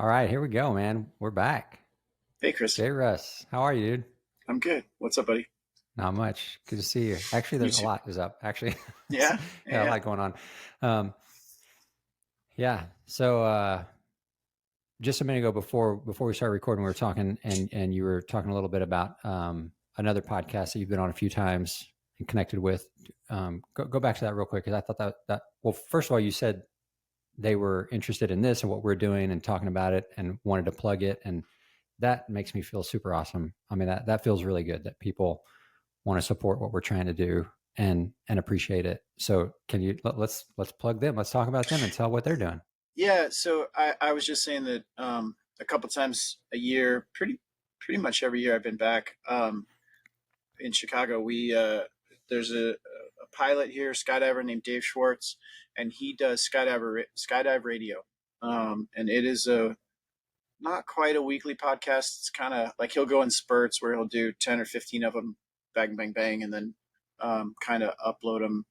All right, here we go, man. We're back. Hey, Chris. JRuss, how are you, dude? I'm good. What's up, buddy? Not much. Good to see you. Actually, You there's a too. lot is up. Actually, Yeah, yeah, a yeah. lot going on. Um, yeah. So just a minute ago, before we started recording, we were talking, and you were talking a little bit about another podcast that you've been on a few times and connected with. Go back to that real quick because I thought that well, first of all, you said they were interested in this and what we're doing and talking about it and wanted to plug it, and that makes me feel super awesome. I mean, that feels really good that people want to support what we're trying to do and appreciate it. So can you let's plug them. Let's talk about them and tell what they're doing. Yeah, so I was just saying that a couple times a year, pretty much every year I've been back in Chicago. We there's a pilot here, skydiver named Dave Schwartz, and he does skydive radio. And it is a not quite a weekly podcast. It's kind of like he'll go in spurts where he'll do 10 or 15 of them, bang, bang, bang, and then kind of upload them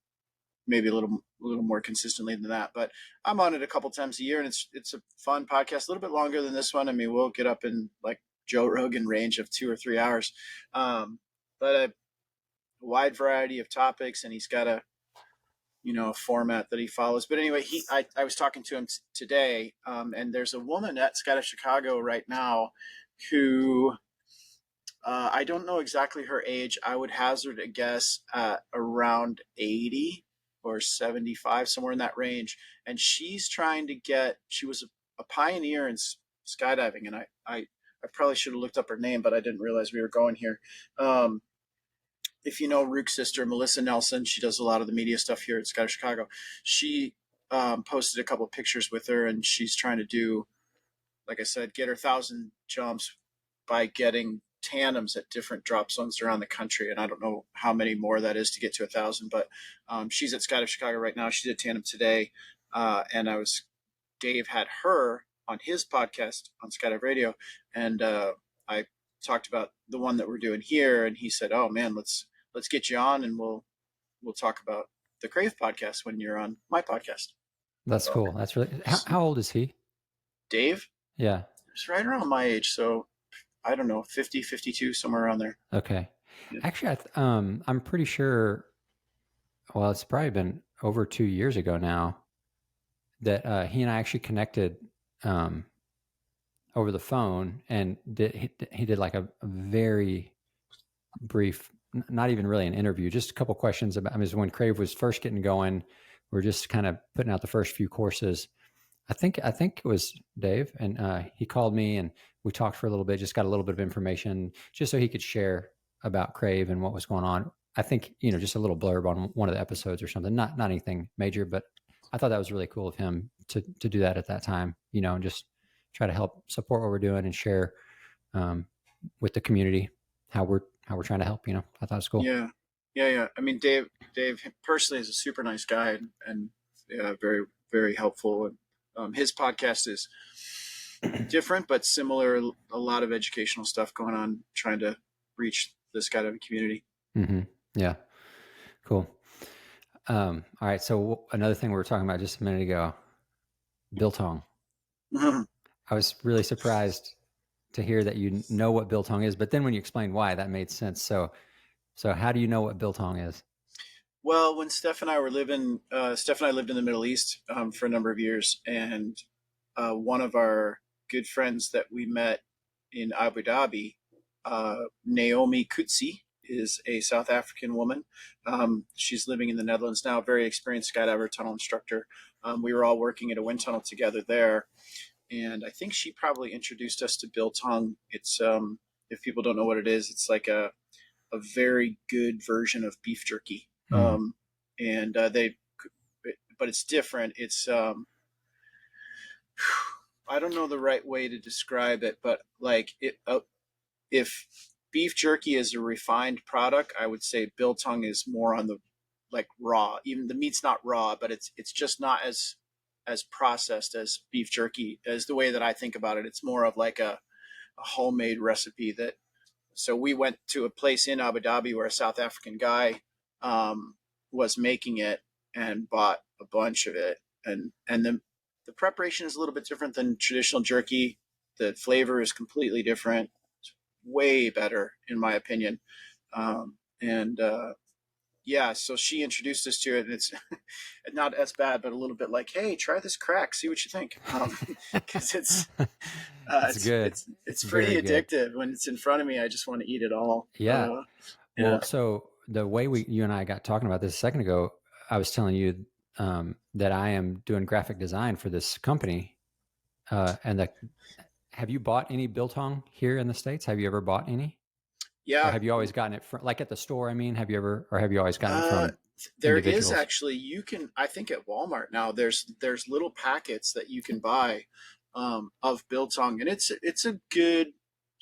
maybe a little more consistently than that. But I'm on it a couple times a year, and it's a fun podcast, a little bit longer than this one. I mean, we'll get up in like Joe Rogan range of 2 or 3 hours, but a wide variety of topics, and he's got a format that he follows. But anyway, I was talking to him today, and there's a woman at Skydive Chicago right now who I don't know exactly her age. I would hazard a guess at around 80 or 75, somewhere in that range. And she's trying to she was a pioneer in skydiving. And I probably should have looked up her name, but I didn't realize we were going here. If you know Rook's sister, Melissa Nelson, she does a lot of the media stuff here at Skydive Chicago. She posted a couple of pictures with her, and she's trying to do, like I said, get her 1,000 jumps by getting tandems at different drop zones around the country. And I don't know how many more that is to get to 1,000, but she's at Skydive Chicago right now. She did tandem today. And Dave had her on his podcast on Skydive Radio. And I talked about the one that we're doing here. And he said, oh man, let's get you on and we'll talk about the Crave podcast when you're on my podcast. That's cool. That's really how old is he? Dave? Yeah. He's right around my age. So I don't know, 50, 52, somewhere around there. Okay. Yeah. Actually, I'm pretty sure. Well, it's probably been over 2 years ago now that he and I actually connected over the phone, and he did like a very brief, not even really an interview, just a couple questions about. I mean, when Crave was first getting going, we're just kind of putting out the first few courses. I think it was Dave, and he called me and we talked for a little bit, just got a little bit of information just so he could share about Crave and what was going on. I think, just a little blurb on one of the episodes or something, not anything major, but I thought that was really cool of him to do that at that time, and just try to help support what we're doing and share with the community how we're trying to help. I thought it was cool. Yeah. I mean, Dave personally is a super nice guy and very, very helpful. And his podcast is different but similar. A lot of educational stuff going on, trying to reach this kind of community. Mm-hmm. Yeah, cool. All right. So another thing we were talking about just a minute ago, biltong. I was really surprised to hear that you know what biltong is, but then when you explained why, that made sense. So how do you know what biltong is? Well, when Steph and I were living, Steph and I lived in the Middle East for a number of years, and one of our good friends that we met in Abu Dhabi, Naomi Kutsi, is a South African woman. She's living in the Netherlands now, very experienced skydiver, tunnel instructor. We were all working at a wind tunnel together there. And I think she probably introduced us to biltong. It's, if people don't know what it is, it's like a very good version of beef jerky. And but it's different. It's, I don't know the right way to describe it, but like if beef jerky is a refined product, I would say biltong is more on the like raw. Even the meat's not raw, but it's just not as processed as beef jerky as the way that I think about it. It's more of like a homemade recipe that. So we went to a place in Abu Dhabi where a South African guy was making it and bought a bunch of it, and the preparation is a little bit different than traditional jerky. the flavor is completely different. It's way better in my opinion. And yeah, so she introduced us to it, and it's not as bad, but a little bit like, hey, try this crack, see what you think, because It's good. it's pretty Very good. addictive. When it's in front of me, I just want to eat it all. Yeah. Yeah. Well, so the way you and I got talking about this a second ago, I was telling you that I am doing graphic design for this company. Have you bought any biltong here in the States? Have you ever bought any? Or Yeah. have you always gotten it from, like at the store? I mean, have you always gotten it Uh, from there is individuals? actually, I think at Walmart now there's little packets that you can buy of biltong, and it's a good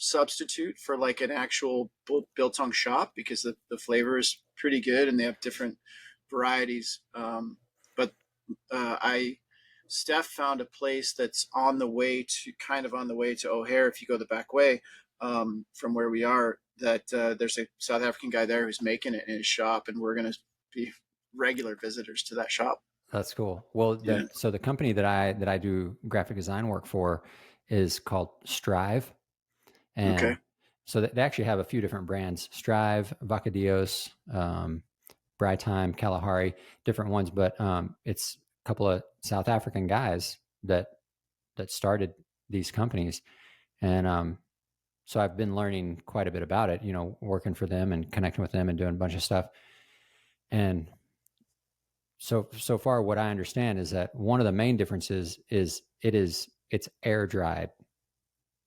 substitute for like an actual biltong shop, because the flavor is pretty good and they have different varieties. But I Steph found a place that's kind of on the way to O'Hare if you go the back way, from where we are. That there's a South African guy there who's making it in his shop, and we're gonna be regular visitors to that shop. That's cool. Well, Yeah. so the company that I do graphic design work for is called Strive, and Okay. so they actually have a few different brands: Strive, Vacadios, Time, Kalahari, different ones. But it's a couple of South African guys that started these companies, and so I've been learning quite a bit about it. Working for them and connecting with them and doing a bunch of stuff. And so far, what I understand is that one of the main differences is it's air dried,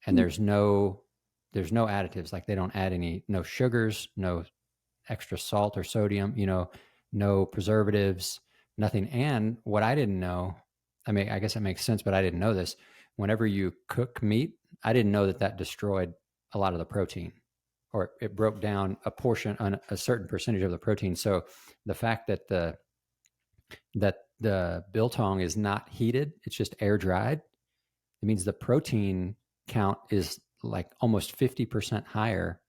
and there's no additives. Like they don't add no sugars, no extra salt or sodium, no preservatives, nothing. And what I didn't know, I mean, I guess it makes sense, but I didn't know this. Whenever you cook meat, I didn't know that destroyed a lot of the protein, or it broke down a portion on a certain percentage of the protein. So the fact that the biltong is not heated, it's just air dried, it means the protein count is like almost 50% higher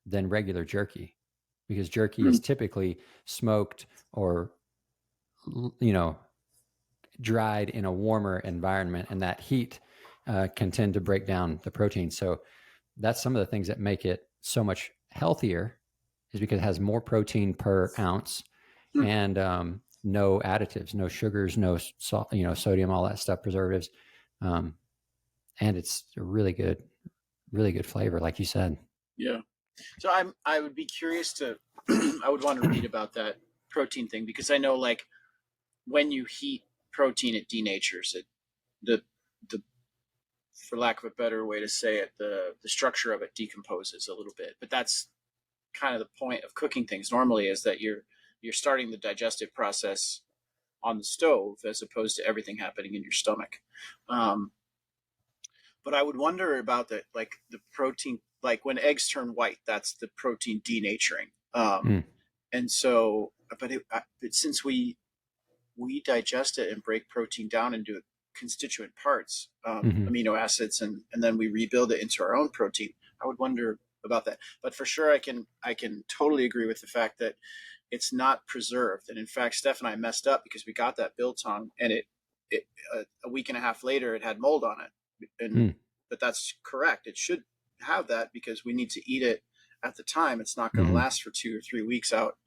than regular jerky, because jerky is typically smoked or dried in a warmer environment, and that heat can tend to break down the protein. So that's some of the things that make it so much healthier, is because it has more protein per ounce, and no additives, no sugars, no salt, sodium, all that stuff, preservatives, and it's a really good flavor, like you said. Yeah. So I would be curious to I would want to read about that protein thing, because I know like when you heat protein, it denatures it. The For lack of a better way to say it, the structure of it decomposes a little bit. But that's kind of the point of cooking things normally, is that you're starting the digestive process on the stove as opposed to everything happening in your stomach. But I would wonder about the protein, like when eggs turn white, that's the protein denaturing. And so, but since we digest it and break protein down into constituent parts, amino acids, and then we rebuild it into our own protein, I would wonder about that. But for sure, I can totally agree with the fact that it's not preserved. And in fact, Steph and I messed up because we got that biltong, and it a week and a half later it had mold on it. And but that's correct. It should have that, because we need to eat it at the time. It's not going to last for 2 or 3 weeks out,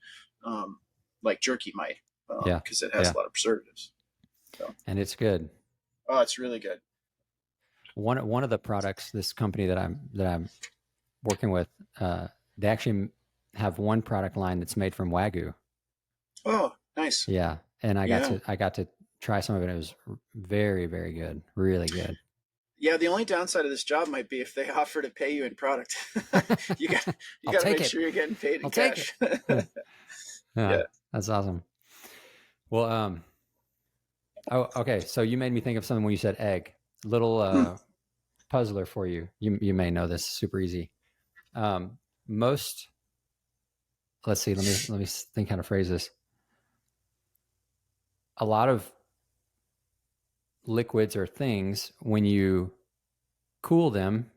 like jerky might, because it has a lot of preservatives. So. And it's good. Oh, it's really good. One of the products, this company that I'm working with, they actually have one product line that's made from Wagyu. Oh, nice. Yeah, and I got to try some of it. It was very, very good, really good. Yeah, the only downside of this job might be if they offer to pay you in product. you got to make sure you're getting paid in cash. Yeah, that's awesome. Well, okay. So you made me think of something when you said egg. Little puzzler for you. You may know this. Super easy. Let's see. Let me think how to phrase this. A lot of liquids or things, when you cool them,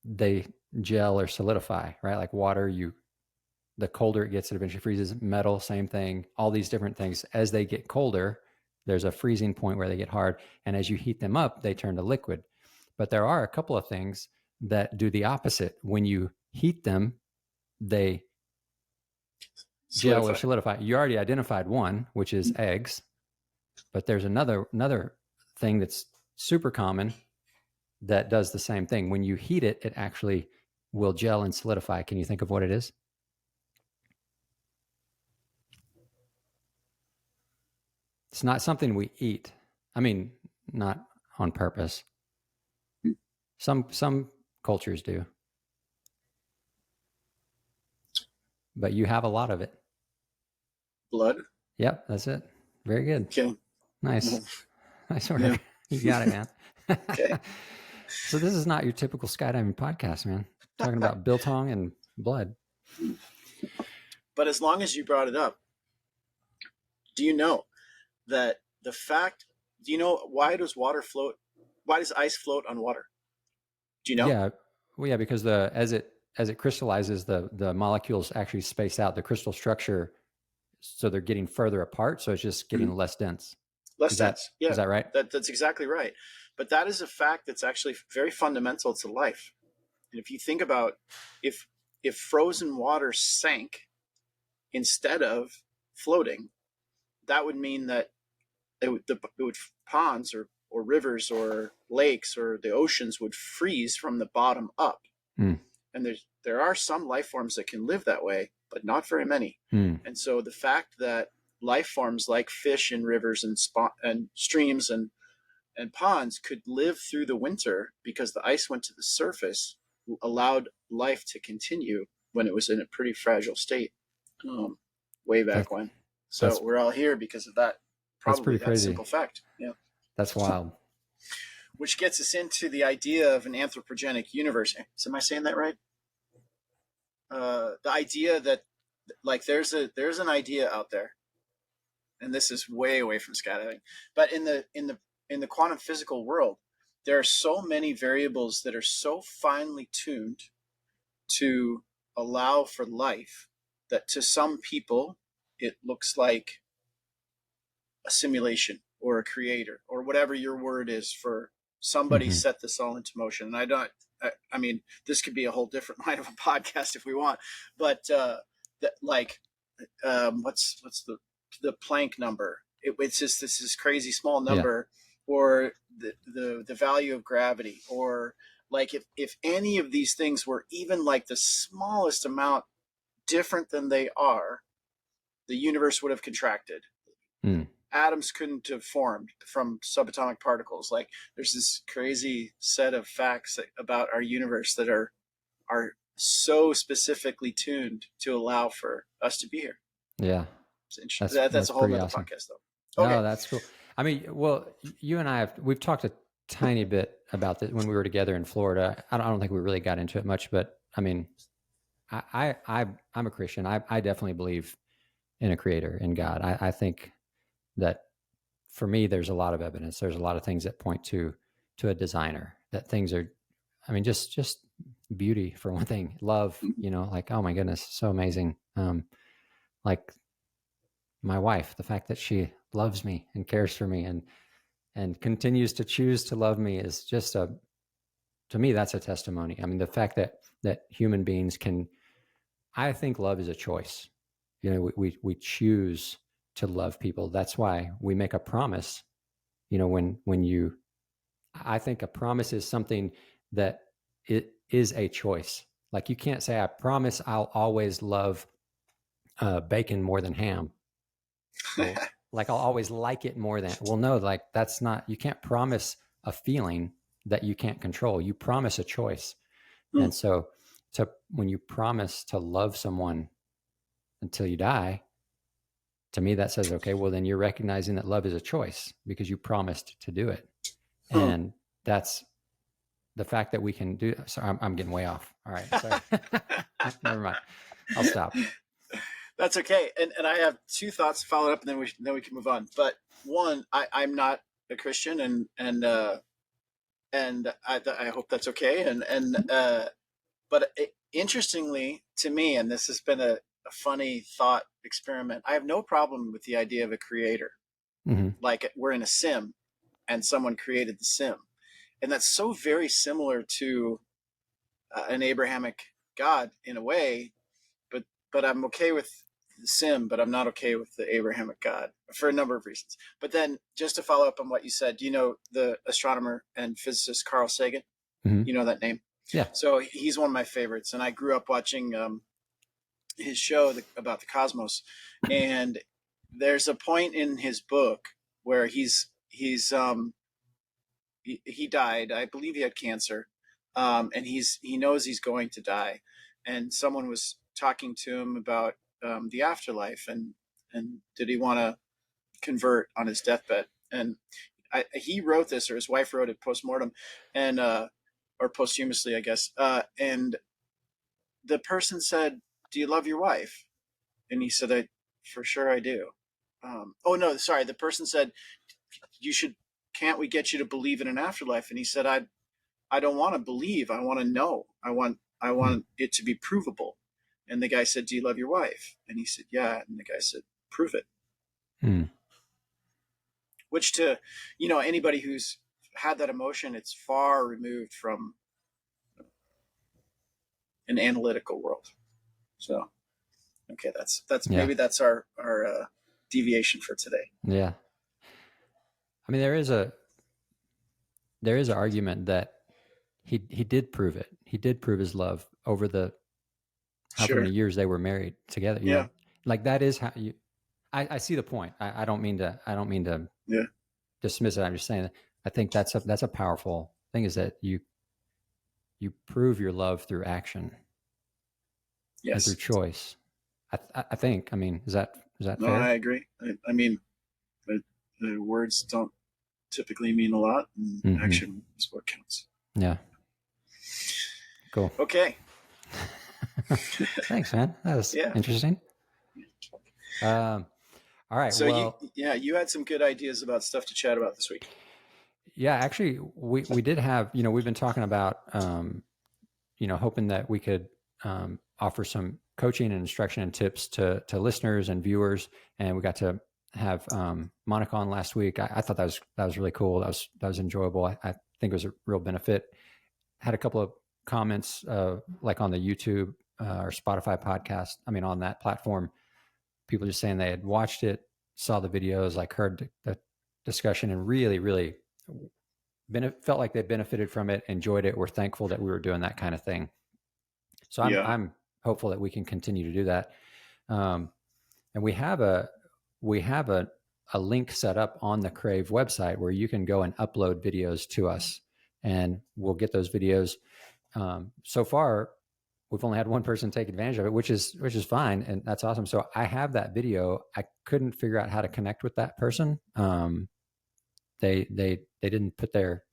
they gel or solidify, right? Like water, the colder it gets, it eventually freezes. Metal, same thing. All these different things, as they get colder, there's a freezing point where they get hard. And as you heat them up, they turn to liquid. But there are a couple of things that do the opposite. When you heat them, they gel or solidify. You already identified one, which is eggs, but there's another thing that's super common that does the same thing. When you heat it, it actually will gel and solidify. Can you think of what it is? It's not something we eat. I mean, not on purpose. Some cultures do, but you have a lot of it. Blood. Yep, that's it. Very good. Okay. Nice. Nice work. Yeah. You got it, man. Okay. So this is not your typical skydiving podcast, man. Talking about biltong and blood. But as long as you brought it up, do you know that do you know why does water float? Why does ice float on water? Do you know? Yeah. Well, yeah, because as it crystallizes, the molecules actually space out the crystal structure, so they're getting further apart. So it's just getting less dense. Less dense. Yeah. Is that right? That's exactly right. But that is a fact that's actually very fundamental to life. And if you think about if frozen water sank instead of floating, that would mean that ponds or rivers or lakes or the oceans would freeze from the bottom up. And there are some life forms that can live that way, but not very many. And so the fact that life forms like fish in rivers and streams and ponds could live through the winter because the ice went to the surface allowed life to continue when it was in a pretty fragile state way back when. So we're all here because of that. Probably that's pretty crazy. Simple fact. Yeah. That's wild. Which gets us into the idea of an anthropogenic universe. Am I saying that right? The idea that like there's an idea out there, and this is way away from skydiving, but in the quantum physical world, there are so many variables that are so finely tuned to allow for life that to some people it looks like a simulation or a creator or whatever your word is for somebody set this all into motion. And I mean, this could be a whole different line of a podcast if we want, but what's the Planck number? It's just this crazy small number, or the value of gravity, or like if any of these things were even like the smallest amount different than they are, the universe would have contracted. Atoms couldn't have formed from subatomic particles. Like there's this crazy set of facts about our universe that are so specifically tuned to allow for us to be here. Yeah. It's interesting. That's a whole other awesome podcast though. Okay. Oh, that's cool. I mean, well, you and I we've talked a tiny bit about this when we were together in Florida. I don't think we really got into it much, but I mean, I'm a Christian. I definitely believe in a creator, in God. I think that for me, there's a lot of evidence. There's a lot of things that point to a designer, that things are, I mean, just beauty for one thing, love, like, oh my goodness, so amazing. Like my wife, the fact that she loves me and cares for me and continues to choose to love me is just to me, that's a testimony. I mean, the fact that human beings I think love is a choice. We choose to love people. That's why we make a promise. I think a promise is something that it is a choice. Like you can't say, I promise I'll always love bacon more than ham. Well, like I'll always like it more than, well, no, like that's not, you can't promise a feeling that you can't control. You promise a choice. And so when you promise to love someone until you die, to me, that says, okay, well, then you're recognizing that love is a choice because you promised to do it. And that's the fact that we can do. Sorry, I'm getting way off. All right. Sorry. Never mind. I'll stop. That's okay. And I have two thoughts to follow up, and then we can move on. But one, I'm not a Christian, and I hope that's okay. But interestingly to me, and this has been a funny thought experiment, I have no problem with the idea of a creator. Like we're in a sim and someone created the sim. and that's so very similar to an Abrahamic God in a way, but I'm okay with Sim, but I'm not okay with the Abrahamic God for a number of reasons. But then, just to follow up on what you said, do you know the astronomer and physicist Carl Sagan? Mm-hmm. You know that name? Yeah. So he's one of my favorites, and I grew up watching his show about the cosmos. And there's a point in his book where he died. I believe he had cancer, and he knows he's going to die. And someone was talking to him about the afterlife, and did he want to convert on his deathbed? And he wrote this, or his wife wrote it post-mortem, and or posthumously, I guess. And the person said, "Do you love your wife?" And he said, "For sure I do." Oh no, sorry. The person said, "You should. Can't we get you to believe in an afterlife?" And he said, I don't want to believe. I want to know. I want it to be provable." And the guy said, "Do you love your wife?" And he said, "Yeah." And the guy said, "Prove it." Hmm. Which, to anybody who's had that emotion, it's far removed from an analytical world. So, okay, that's maybe that's our deviation for today. Yeah. I mean, there is an argument that he did prove it. He did prove his love over the however many years they were married together. You know? Like that is how you. I see the point. I don't mean to. Dismiss it. I'm just saying that I think that's a powerful thing, is that you prove your love through action. Yes. And through choice. I think. I mean, is that fair? No, I agree. I mean, the words don't typically mean a lot, and action is what counts. Yeah. Cool. Okay. Thanks, man. That was interesting. All right. So you had some good ideas about stuff to chat about this week. Yeah, actually, we did have, we've been talking about, hoping that we could offer some coaching and instruction and tips to listeners and viewers. And we got to have Monica on last week. I thought that was really cool. That was enjoyable. I think it was a real benefit. Had a couple of comments like on the YouTube or Spotify podcast. I mean, on that platform, people just saying they had watched it, saw the videos, like heard the discussion, and really, really felt like they benefited from it, enjoyed it. We're thankful that we were doing that kind of thing. So I'm hopeful that we can continue to do that. And we have a link set up on the Crave website where you can go and upload videos to us, and we'll get those videos. So far, we've only had one person take advantage of it, which is fine, and that's awesome. So I have that video. I couldn't figure out how to connect with that person. They didn't put their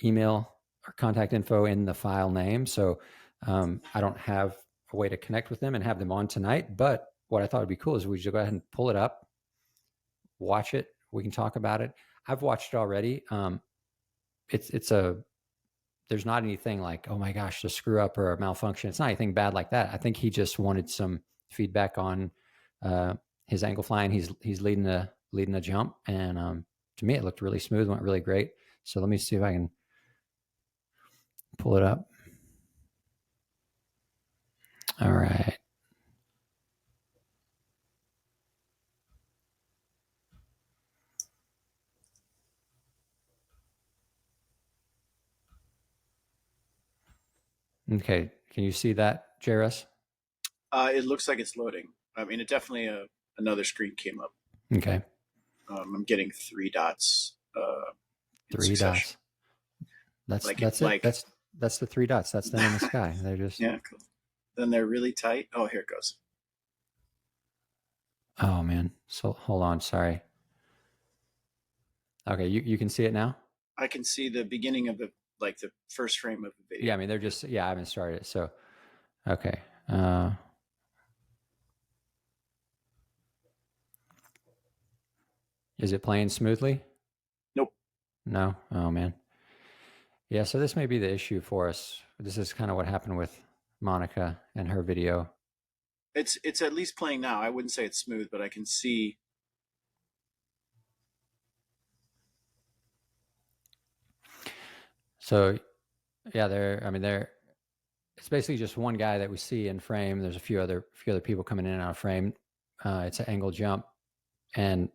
email or contact info in the file name, so I don't have a way to connect with them and have them on tonight. But what I thought would be cool is we should go ahead and pull it up, watch it. We can talk about it. I've watched it already. There's not anything like, oh my gosh, the screw up or a malfunction. It's not anything bad like that. I think he just wanted some feedback on his angle flying. He's leading a jump, and to me it looked really smooth, went really great. So let me see if I can pull it up. All right. Okay. Can you see that, JRuss? It looks like it's loading. I mean, it definitely another screen came up. Okay. I'm getting 3 dots. 3 dots. That's it. That's the 3 dots. That's them in the sky. They're just cool. Then they're really tight. Oh, here it goes. Oh man. So hold on. Sorry. Okay, you can see it now? I can see the beginning of the first frame of the video. Yeah, I mean they're just I haven't started it. So okay. Is it playing smoothly? Nope. No? Oh man. Yeah, so this may be the issue for us. This is kind of what happened with Monica and her video. It's at least playing now. I wouldn't say it's smooth, but I can see. So yeah, it's basically just one guy that we see in frame. There's a few other people coming in and out of frame. It's an angle jump. And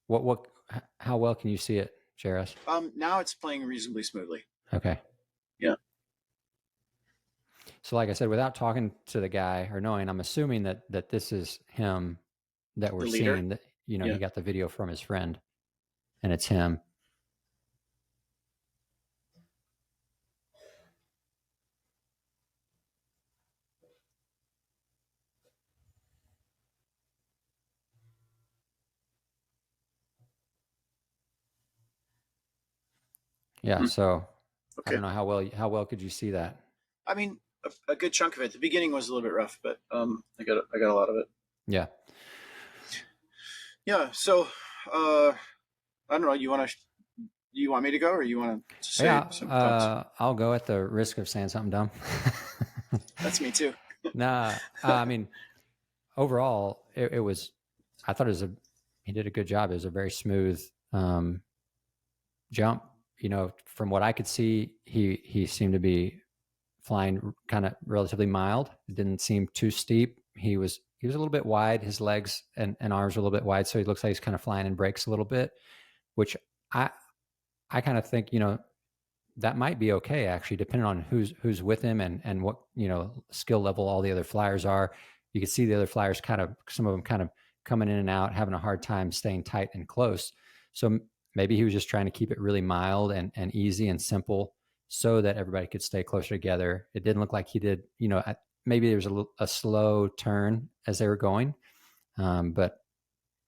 how well can you see it, JRuss? Now it's playing reasonably smoothly. Okay. Yeah. So like I said, without talking to the guy or knowing, I'm assuming that this is him that we're The leader? seeing. That Yeah. he got the video from his friend, and it's him. Yeah. So I Okay. don't know how well could you see that? I mean, a good chunk of it. The beginning was a little bit rough, but I got a lot of it. Yeah. Yeah. So I don't know. You want me to go, or you want to say some thoughts? I'll go at the risk of saying something dumb. That's me too. Nah, I mean, overall, it was. I thought he did a good job. It was a very smooth jump. From what I could see, he seemed to be flying kind of relatively mild. It didn't seem too steep. He was a little bit wide. His legs and arms were a little bit wide, so he looks like he's kind of flying in breaks a little bit, which I kind of think that might be okay, actually, depending on who's with him and what skill level all the other flyers are. You can see the other flyers some of them kind of coming in and out, having a hard time staying tight and close. So maybe he was just trying to keep it really mild and easy and simple, so that everybody could stay closer together. It didn't look like he did. Maybe there was a slow turn as they were going, but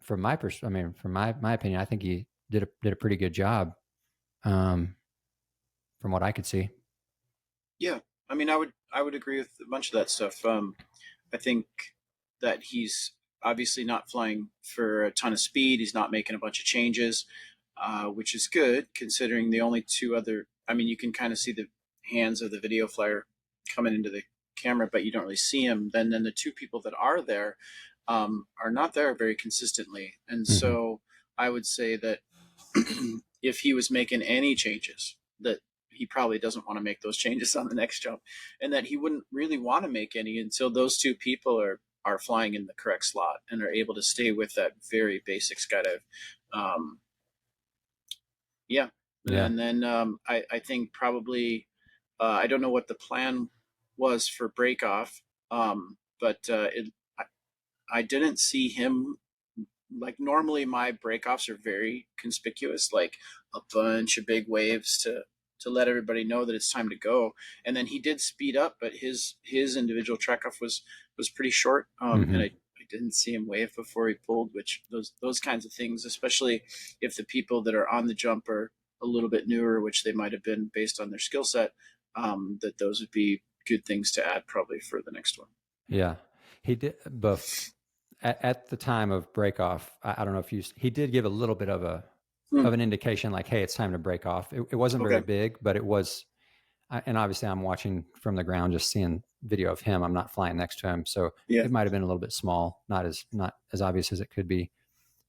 from my from my opinion, I think he did a pretty good job. From what I could see. Yeah, I mean, I would agree with a bunch of that stuff. I think that he's obviously not flying for a ton of speed. He's not making a bunch of changes, which is good considering the only two other. I mean, you can kind of see the hands of the video flyer coming into the camera, but you don't really see him. Then the two people that are there are not there very consistently, and so I would say that if he was making any changes, that he probably doesn't want to make those changes on the next jump, and that he wouldn't really want to make any until those two people are flying in the correct slot and are able to stay with that very basic skydive. Yeah. And then I think probably I don't know what the plan was for breakoff, but I didn't see him. Like, normally my breakoffs are very conspicuous, like a bunch of big waves to let everybody know that it's time to go. And then he did speed up, but his individual trek off was pretty short. And I didn't see him wave before he pulled, which those kinds of things, especially if the people that are on the jump are a little bit newer, which they might have been based on their skill set, that those would be good things to add probably for the next one. Yeah, he did. At the time of breakoff, I don't know if he did give a little bit of an indication, like, hey, it's time to break off. It wasn't very big, but it was. And obviously, I'm watching from the ground, just seeing video of him. I'm not flying next to him, so it might have been a little bit small, not as obvious as it could be.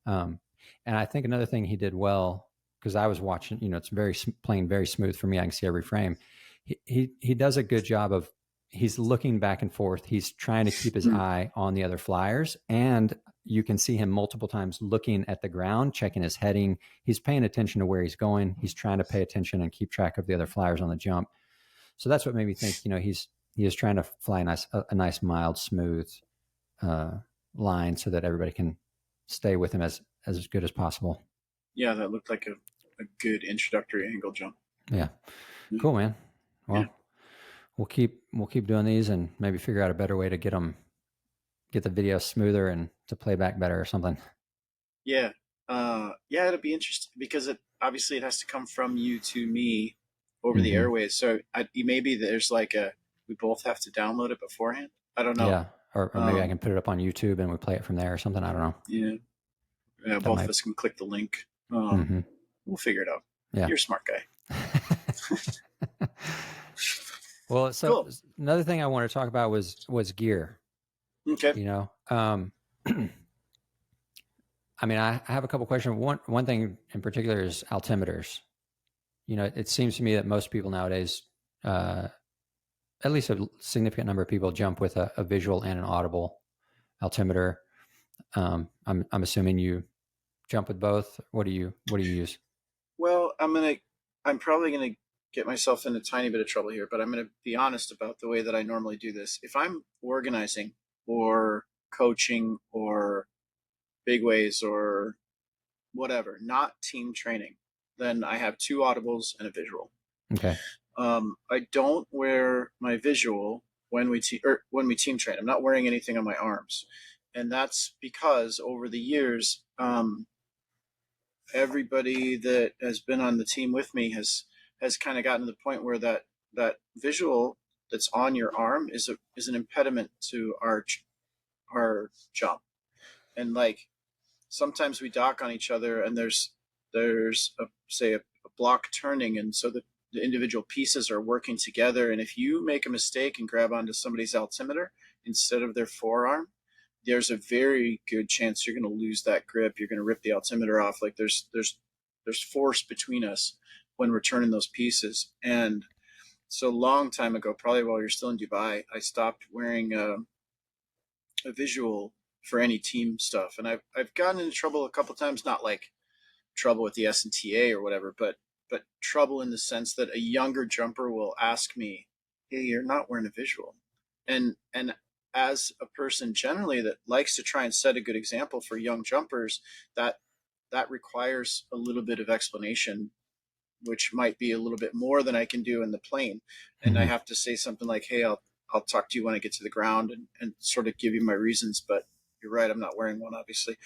And I think another thing he did well, because I was watching, it's playing very smooth for me. I can see every frame. He does a good job of, he's looking back and forth. He's trying to keep his eye on the other flyers, and you can see him multiple times looking at the ground, checking his heading. He's paying attention to where he's going. He's trying to pay attention and keep track of the other flyers on the jump. So that's what made me think, he is trying to fly a nice, mild, smooth line, so that everybody can stay with him as good as possible. Yeah, that looked like a good introductory angle jump. Yeah. Cool, man. Well, we'll keep doing these, and maybe figure out a better way to get the video smoother and to play back better or something. Yeah. It'll be interesting, because it has to come from you to me over the airways. So maybe there's we both have to download it beforehand. I don't know. Yeah. Or maybe I can put it up on YouTube and we play it from there or something. I don't know. Yeah. Both of us can click the link. We'll figure it out. Yeah. You're a smart guy. Well, so cool. Another thing I want to talk about was gear. Okay. I mean, I have a couple questions. One thing in particular is altimeters. it seems to me that most people nowadays, at least a significant number of people, jump with a visual and an audible altimeter. I'm assuming you jump with both. What do you use? Well, I'm probably gonna get myself in a tiny bit of trouble here, but I'm gonna be honest about the way that I normally do this. If I'm organizing or coaching or big ways or whatever, not team training, then I have two audibles and a visual. Okay. I don't wear my visual when we team train. I'm not wearing anything on my arms, and that's because over the years, everybody that has been on the team with me has kind of gotten to the point where that visual that's on your arm is an impediment to our jump, and like sometimes we dock on each other, and there's a block turning, and so the individual pieces are working together, and if you make a mistake and grab onto somebody's altimeter instead of their forearm, there's a very good chance you're going to lose that grip. You're going to rip the altimeter off. Like there's force between us when we're turning those pieces. And so a long time ago, probably while you're still in Dubai, I stopped wearing a visual for any team stuff. And I've gotten into trouble a couple of times, not like trouble with the SNTA or whatever, but trouble in the sense that a younger jumper will ask me, "Hey, you're not wearing a visual," and as a person generally that likes to try and set a good example for young jumpers, that requires a little bit of explanation, which might be a little bit more than I can do in the plane. And I have to say something like, "Hey, I'll talk to you when I get to the ground," and sort of give you my reasons. But you're right, I'm not wearing one, obviously.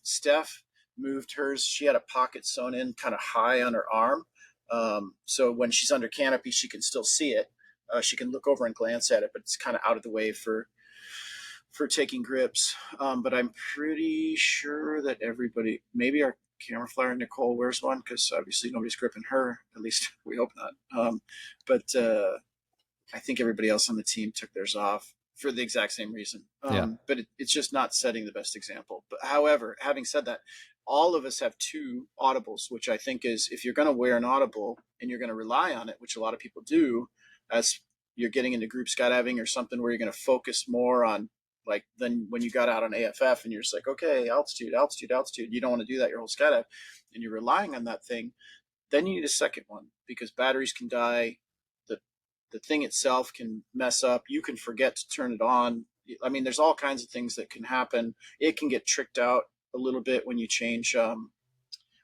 Steph moved hers. She had a pocket sewn in kind of high on her arm. So when she's under canopy, she can still see it. She can look over and glance at it, but it's kind of out of the way for taking grips. But I'm pretty sure that everybody, maybe our camera flyer Nicole wears one, because obviously nobody's gripping her. At least we hope not. But I think everybody else on the team took theirs off for the exact same reason. But it's just not setting the best example. But however, having said that, all of us have two audibles, which I think is, if you're going to wear an audible and you're going to rely on it, which a lot of people do, as you're getting into group skydiving or something where you're going to focus more on, like, than when you got out on AFF and you're just like, okay, altitude. You don't want to do that your whole skydive, and you're relying on that thing. Then you need a second one, because batteries can die. The thing itself can mess up. You can forget to turn it on. I mean, there's all kinds of things that can happen. It can get tricked out a little bit when you change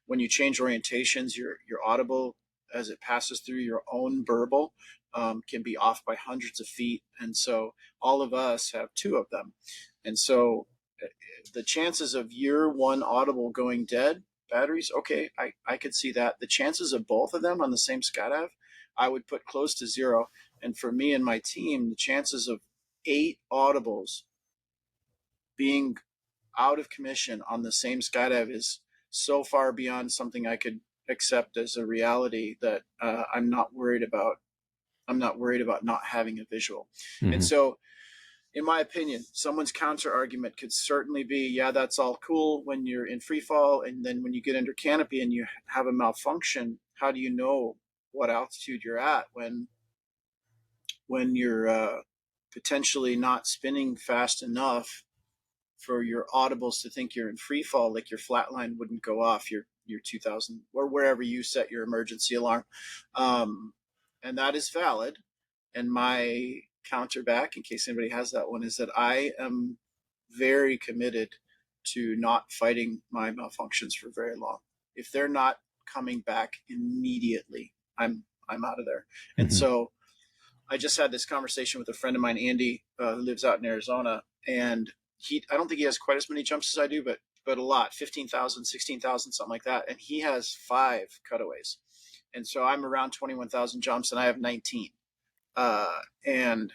orientations. Your audible, as it passes through your own burble, can be off by hundreds of feet. And so all of us have two of them. And so the chances of year one audible going dead, batteries, okay, I could see that. The chances of both of them on the same skydive, I would put close to zero. And for me and my team, the chances of 8 audibles being out of commission on the same skydive is so far beyond something I could accept as a reality that I'm not worried about not having a visual. And so, in my opinion, someone's counter argument could certainly be, yeah, that's all cool when you're in free fall, and then when you get under canopy and you have a malfunction, how do you know what altitude you're at when you're potentially not spinning fast enough for your audibles to think you're in free fall? Like, your flat line wouldn't go off your 2000 or wherever you set your emergency alarm. And that is valid. And my counter back, in case anybody has that one, is that I am very committed to not fighting my malfunctions for very long. If they're not coming back immediately, I'm out of there. And so I just had this conversation with a friend of mine, Andy, who lives out in Arizona, and I don't think he has quite as many jumps as I do, but a lot, 15,000, 16,000, something like that. And he has 5 cutaways. And so I'm around 21,000 jumps and I have 19. And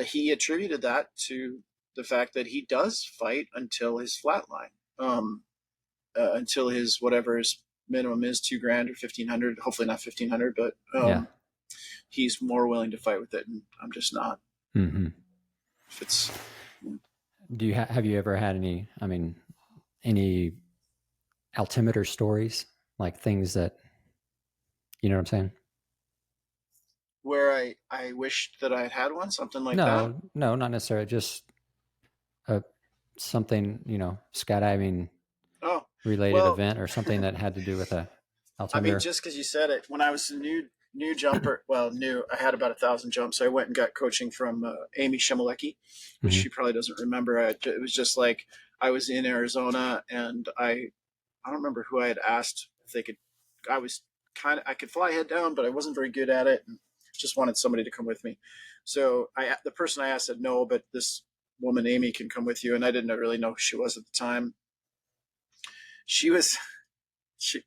he attributed that to the fact that he does fight until his flat line, until his, whatever his minimum is, $2,000 or 1,500, hopefully not 1,500, but he's more willing to fight with it. And I'm just not. If it's, have you ever had any altimeter stories, like things that You know what I'm saying? Where I wished that I had one, something like that. No, no, not necessarily. Just a something, skydiving Oh, related well, event or something that had to do with a I mean, altimeter. just because you said it, when I was a new jumper, well, new, I had about 1,000 jumps. So I went and got coaching from Amy Shimalecki, which Hmm. she probably doesn't remember. It was just like I was in Arizona, and I don't remember who I had asked if they could. I was I could fly head down, but I wasn't very good at it, and just wanted somebody to come with me. So the person I asked said no, but this woman Amy can come with you, and I didn't really know who she was at the time. She was she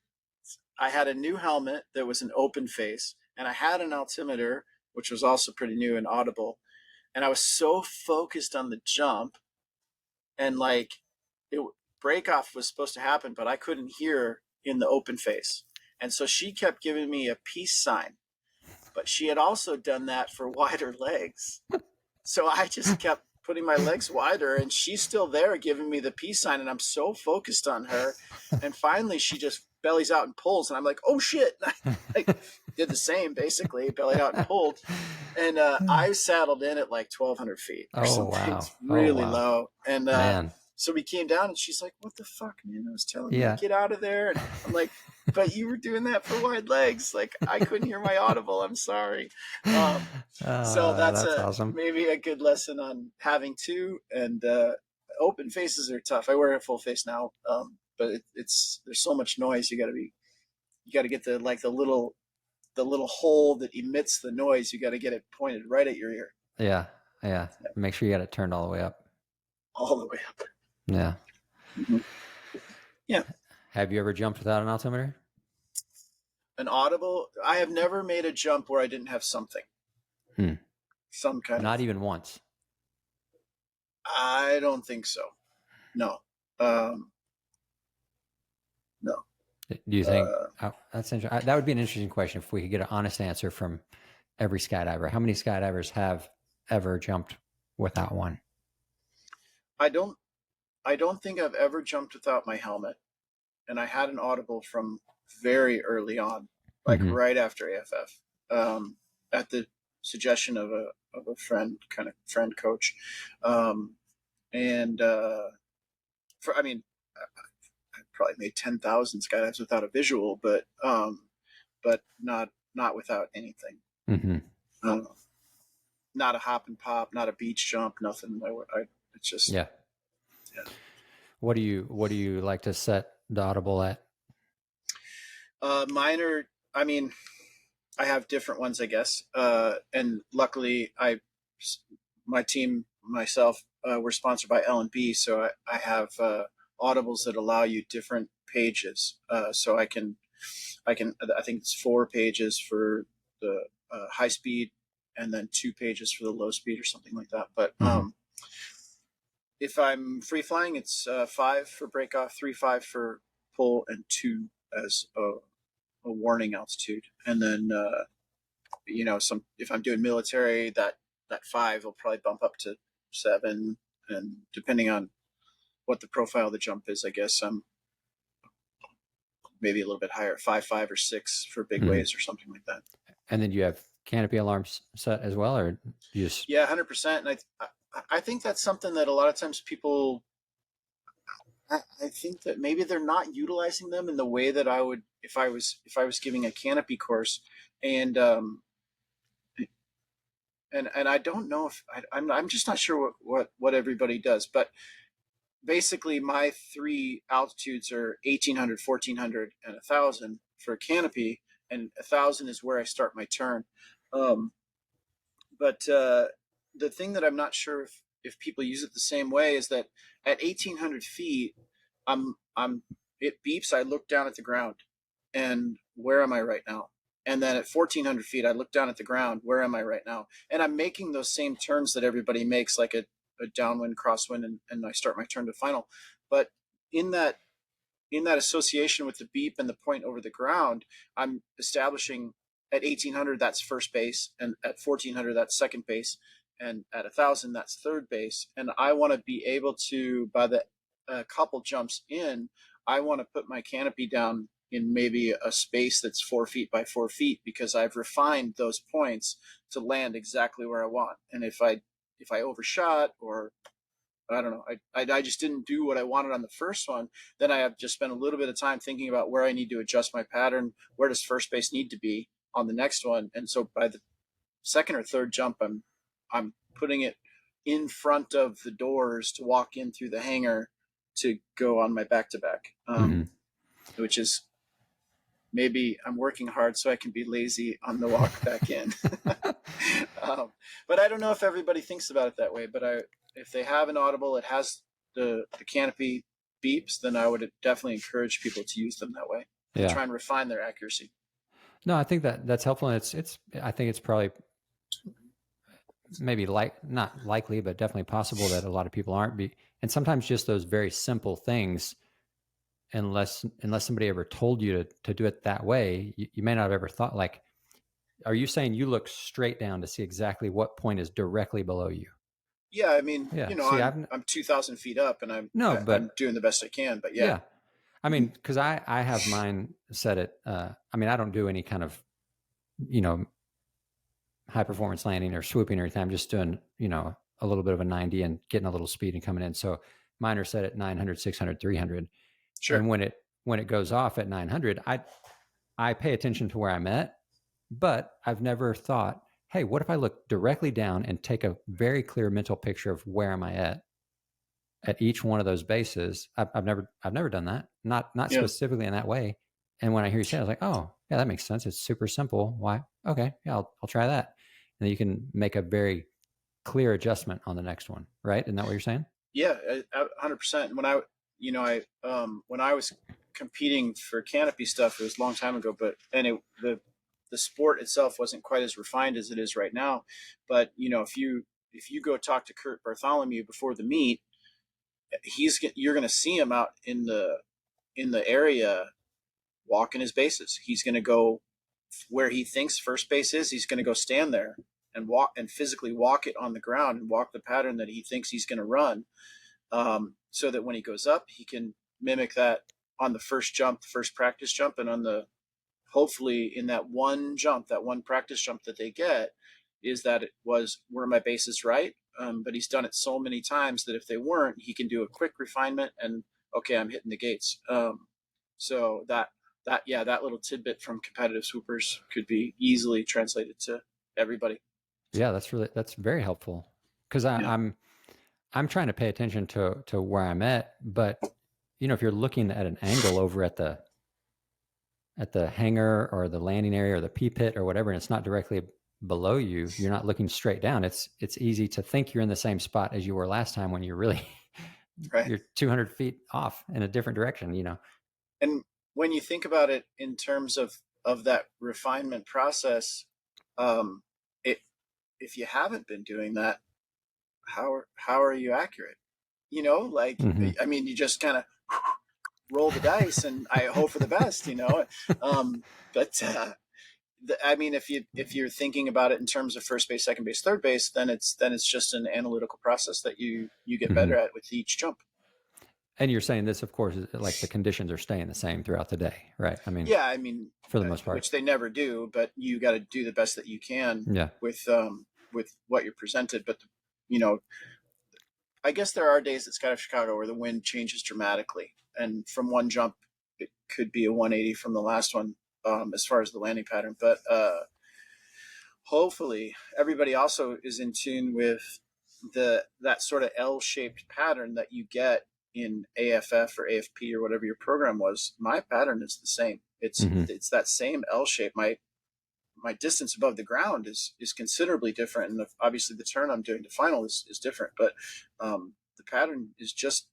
I had a new helmet that was an open face, and I had an altimeter, which was also pretty new and audible. And I was so focused on the jump, and like it break off was supposed to happen, but I couldn't hear in the open face. And so she kept giving me a peace sign, but she had also done that for wider legs. So I just kept putting my legs wider, and she's still there giving me the peace sign, and I'm so focused on her. And finally, she just bellies out and pulls, and I'm like, "Oh shit!" I did the same, basically, bellied out and pulled, and I settled in at like 1,200 feet or Oh something, wow! Oh really wow, low. And man! so we came down, and she's like, "What the fuck, man? I was telling you to Yeah. get out of there." And I'm like, "But you were doing that for wide legs. Like I couldn't hear my audible. I'm sorry." So that's That's awesome. maybe a good lesson on having two. And open faces are tough. I wear a full face now, but it's there's so much noise. You got to get the little hole that emits the noise. You got to get it pointed right at your ear, Yeah, yeah. Make sure you got it turned all the way up. all the way up. Yeah. Mm-hmm. Yeah, Have you ever jumped without an altimeter? an audible. I have never made a jump where I didn't have something, Hmm. some kind of. Not even once. I don't think so. No, um, no. Do you think Uh, that's interesting? That would be an interesting question if we could get an honest answer from every skydiver. How many skydivers have ever jumped without one? I don't. I don't think I've ever jumped without my helmet, and I had an audible from very early on, like Hmm. right after AFF, at the suggestion of a friend, kind of friend coach, um, and for I mean, I probably made 10,000 skydives without a visual, but not without anything. Hmm. Um, Not a hop and pop, not a beach jump, nothing. It's just Yeah. yeah. What do you like to set the audible at? Mine are. I mean, I have different ones, I guess. And luckily, my team, myself, we're sponsored by L&B, so I have audibles that allow you different pages. So I think it's 4 pages for the high speed, and then 2 pages for the low speed, or something like that. But Hmm. if I'm free flying, it's 5 for break off, 3-5 for pull, and 2 as a warning altitude. And then some if I'm doing military, that 5 will probably bump up to 7, and depending on what the profile of the jump is, I guess I'm maybe a little bit higher, 5-5 or 6 for big Hmm. waves or something like that. And then you have canopy alarms set as well, or you just Yeah, 100%. And I think that's something that a lot of times people, I think that maybe they're not utilizing them in the way that I would if I was giving a canopy course. And and I don't know if I'm just not sure what everybody does. But basically my 3 altitudes are 1,800, 1,400, and 1,000 for a canopy, and 1,000 is where I start my turn. Um, but the thing that I'm not sure if people use it the same way is that at 1,800 feet, I'm it beeps. I look down at the ground, and where am I right now? And then at 1,400 feet, I look down at the ground. Where am I right now? And I'm making those same turns that everybody makes, like a downwind, crosswind, and I start my turn to final. But in that in that association with the beep and the point over the ground, I'm establishing at 1,800 that's first base, and at 1,400 that's second base, and at 1,000 that's third base. And I want to be able to, by the couple jumps in, I want to put my canopy down in maybe a space that's 4 feet by 4 feet, because I've refined those points to land exactly where I want. And if I overshot, or I don't know, I just didn't do what I wanted on the first one, then I have just spent a little bit of time thinking about where I need to adjust my pattern. Where does first base need to be on the next one? And so by the second or third jump, I'm putting it in front of the doors to walk in through the hangar to go on my back-to-back, which is, maybe I'm working hard so I can be lazy on the walk back in. But I don't know if everybody thinks about it that way. But if they have an audible, it has the Canopy beeps, then I would definitely encourage people to use them that way and try and refine their accuracy. No, I think that's helpful. And I think it's probably maybe not likely, but definitely possible that a lot of people aren't. And sometimes just those very simple things, unless somebody ever told you to do it that way, you may not have ever thought, like, are you saying you look straight down to see exactly what point is directly below you? Yeah, I mean, see, I'm 2,000 feet up, and I'm doing the best I can. But yeah. I mean, because I have mine set at, I mean, I don't do any kind of, high performance landing or swooping or anything. I'm just doing, a little bit of a 90 and getting a little speed and coming in. So mine are set at 900, 600, 300. Sure. And when it goes off at 900, I pay attention to where I'm at, but I've never thought, hey, what if I look directly down and take a very clear mental picture of where am I at each one of those bases? I've never done that. Not specifically in that way. And when I hear you say it, I was like, oh yeah, that makes sense. It's super simple. Why? Okay. Yeah, I'll try that. And then you can make a very clear adjustment on the next one. Right. Isn't that what you're saying? Yeah, 100%. When I was competing for Canopy stuff, it was a long time ago, the sport itself wasn't quite as refined as it is right now. But if you go talk to Kurt Bartholomew before the meet, you're going to see him out in the area walking his bases. He's going to go where he thinks first base is. He's going to go stand there and walk and physically walk it on the ground and walk the pattern that he thinks he's going to run, so that when he goes up, he can mimic that on the first jump, the first practice jump, and hopefully in that one practice jump that they get, is that were my bases right? But he's done it so many times that if they weren't, he can do a quick refinement and, okay, I'm hitting the gates. So that little tidbit from competitive swoopers could be easily translated to everybody. Yeah, that's very helpful, because I'm trying to pay attention to where I'm at, but if you're looking at an angle over at the hangar or the landing area or the P pit or whatever, and it's not directly below you, you're not looking straight down. It's easy to think you're in the same spot as you were last time when you're really right. You're 200 feet off in a different direction, And when you think about it in terms of that refinement process, if you haven't been doing that, how are you accurate? I mean, you just kind of roll the dice and I hope for the best, but I mean, if you're thinking about it in terms of first base, second base, third base, then it's just an analytical process that you get better at with each jump. And you're saying this, of course, is like the conditions are staying the same throughout the day, right? I mean, for the most part, which they never do, but you got to do the best that you can with what you're presented. But I guess there are days at Sky of Chicago where the wind changes dramatically, and from one jump, it could be a 180 from the last one, as far as the landing pattern. But hopefully, everybody also is in tune with that sort of L-shaped pattern that you get in AFF or AFP or whatever your program was. My pattern is the same. It's that same L shape. My distance above the ground is considerably different, and obviously the turn I'm doing to final is different. But the pattern is just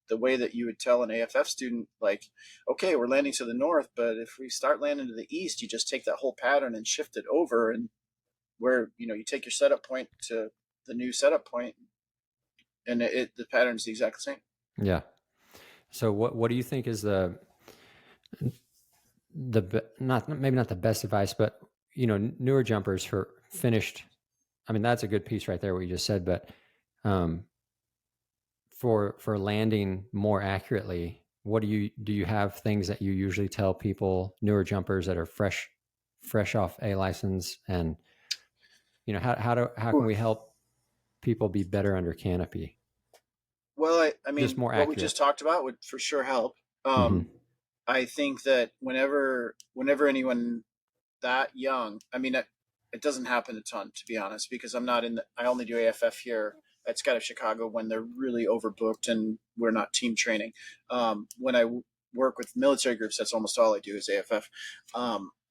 the way that you would tell an AFF student, like, okay, we're landing to the north, but if we start landing to the east, you just take that whole pattern and shift it over, and where you take your setup point to the new setup point, and the pattern is the exact same. Yeah. So what do you think is maybe not the best advice, but newer jumpers who are finished? I mean, that's a good piece right there, what you just said, but for landing more accurately, what do you have things that you usually tell people, newer jumpers that are fresh off a license, and how can we help people be better under Canopy? Well, I Just mean, more what we accurate. just talked about would for sure help. Mm-hmm. I think that whenever anyone that young, I mean, it doesn't happen a ton, to be honest, because I only do AFF here at Skydive of Chicago when they're really overbooked and we're not team training. When I work with military groups, that's almost all I do is AFF.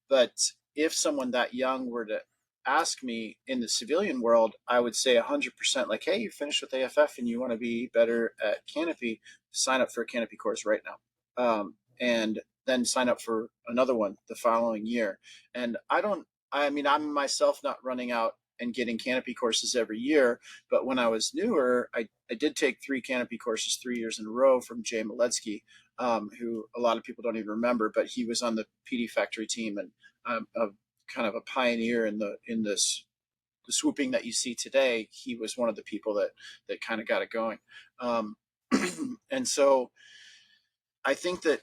But if someone that young were to ask me in the civilian world, I would say 100% like, hey, you finished with AFF and you want to be better at Canopy, sign up for a Canopy course right now. And then sign up for another one the following year. And I'm myself not running out and getting Canopy courses every year, but when I was newer, I did take 3 Canopy courses 3 years in a row from Jay Maletsky, who a lot of people don't even remember, but he was on the PD Factory team and a kind of a pioneer in the swooping that you see today. He was one of the people that kind of got it going. And so I think that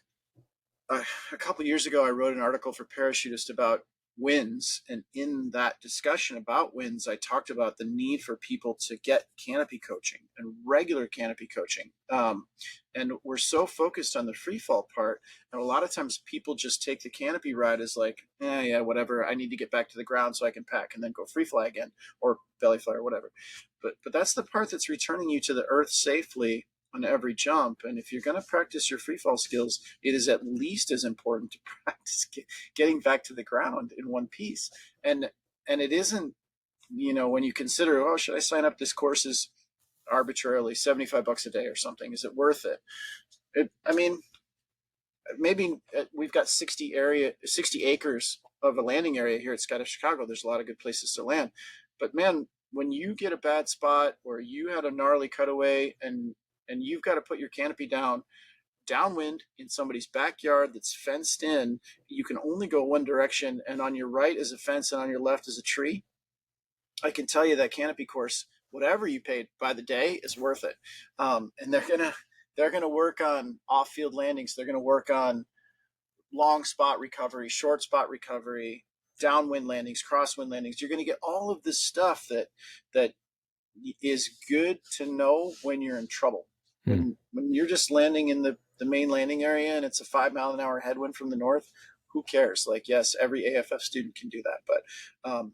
a couple of years ago, I wrote an article for Parachutist about wins. And in that discussion about wins, I talked about the need for people to get Canopy coaching and regular Canopy coaching. And we're so focused on the free fall part. And a lot of times people just take the Canopy ride as like, yeah, whatever. I need to get back to the ground so I can pack and then go free fly again or belly fly or whatever. But that's the part that's returning you to the earth safely on every jump. And if you're going to practice your free fall skills, it is at least as important to practice getting back to the ground in one piece. And it isn't, when you consider, oh, should I sign up? This course is arbitrarily $75 a day or something. Is it worth it? I mean, maybe we've got 60 acres of a landing area here at Skydive Chicago. There's a lot of good places to land, but man, when you get a bad spot or you had a gnarly cutaway and you've got to put your canopy downwind in somebody's backyard that's fenced in, you can only go one direction, and on your right is a fence and on your left is a tree. I can tell you that Canopy course, whatever you paid by the day, is worth it. And they're gonna work on off-field landings. They're gonna work on long spot recovery, short spot recovery, downwind landings, crosswind landings. You're gonna get all of this stuff that is good to know when you're in trouble. When you're just landing in the main landing area and it's a 5 mile an hour headwind from the north, who cares? Like, yes, every AFF student can do that. But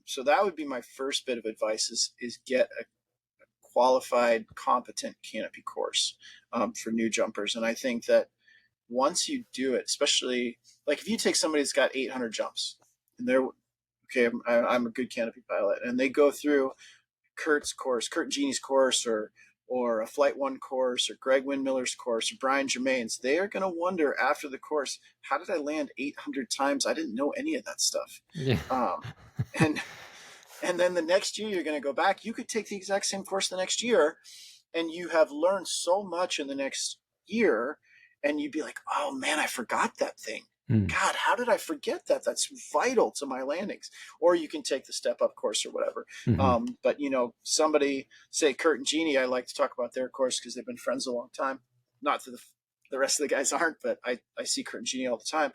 so that would be my first bit of advice is get a qualified, competent Canopy course for new jumpers. And I think that once you do it, especially like if you take somebody that's got 800 jumps and they're, okay, I'm a good Canopy pilot, and they go through Kurt and Jeannie's course, or a Flight One course, or Greg Windmiller's course, or Brian Germain's, they are going to wonder after the course, how did I land 800 times? I didn't know any of that stuff. Yeah. And then the next year you're going to go back. You could take the exact same course the next year, and you have learned so much in the next year, and you'd be like, oh man, I forgot that thing. God, how did I forget that? That's vital to my landings. Or you can take the step up course or whatever. But somebody, say Kurt and Jeannie, I like to talk about their course because they've been friends a long time. Not that the rest of the guys aren't, but I see Kurt and Jeannie all the time.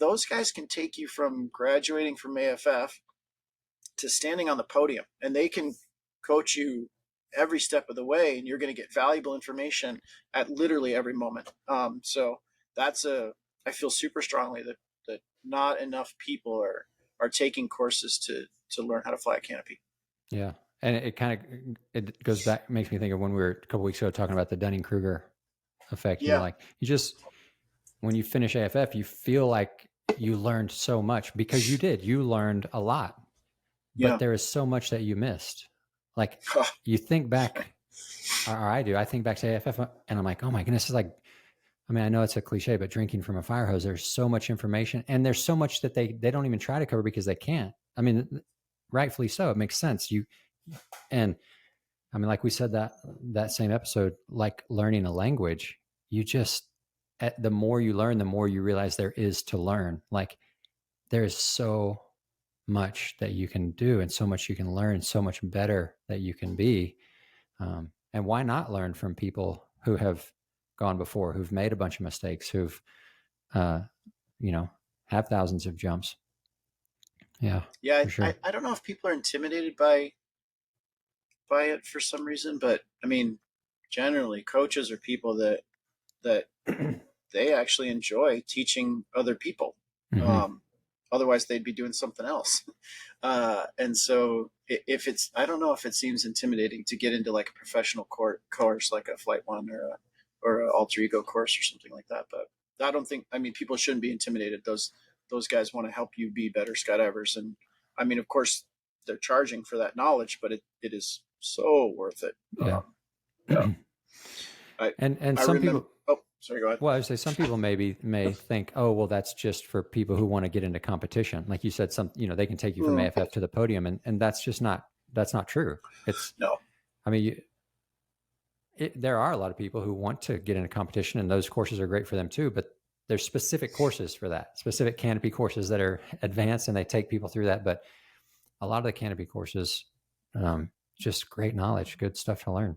Those guys can take you from graduating from AFF to standing on the podium, and they can coach you every step of the way, and you're going to get valuable information at literally every moment. So I feel super strongly that not enough people are taking courses to learn how to fly a canopy. Yeah. And it goes back, makes me think of when we were a couple weeks ago talking about the Dunning-Kruger effect. Yeah. Like when you finish AFF, you feel like you learned so much because you learned a lot, but there is so much that you missed. Like you think back, or I do, I think back to AFF and I'm like, oh my goodness, it's like, I mean, I know it's a cliche, but drinking from a fire hose, there's so much information, and there's so much that they don't even try to cover because they can't. I mean, rightfully so. It makes sense. And I mean, like we said that same episode, like learning a language, the more you learn, the more you realize there is to learn. Like there is so much that you can do and so much you can learn, so much better that you can be. And why not learn from people who have gone before, who've made a bunch of mistakes, who've, have thousands of jumps. Yeah. Yeah. For sure. I don't know if people are intimidated by it for some reason, but I mean, generally coaches are people that they actually enjoy teaching other people. Mm-hmm. Otherwise they'd be doing something else. And so if it's, I don't know if it seems intimidating to get into like a professional course, like a Flight One or an alter ego course or something like that. But I don't think, I mean, people shouldn't be intimidated. Those guys want to help you be better skydivers. And I mean, of course they're charging for that knowledge, but it is so worth it. Yeah. Yeah. And I some remember, people, oh, sorry, go ahead. well, I would say some people may think, oh, well, that's just for people who want to get into competition. Like you said, they can take you from AFF to the podium, and that's just that's not true. It's, No. I mean, there are a lot of people who want to get into competition, and those courses are great for them too, but there's specific courses for that, specific Canopy courses that are advanced, and they take people through that. But a lot of the Canopy courses, just great knowledge, good stuff to learn.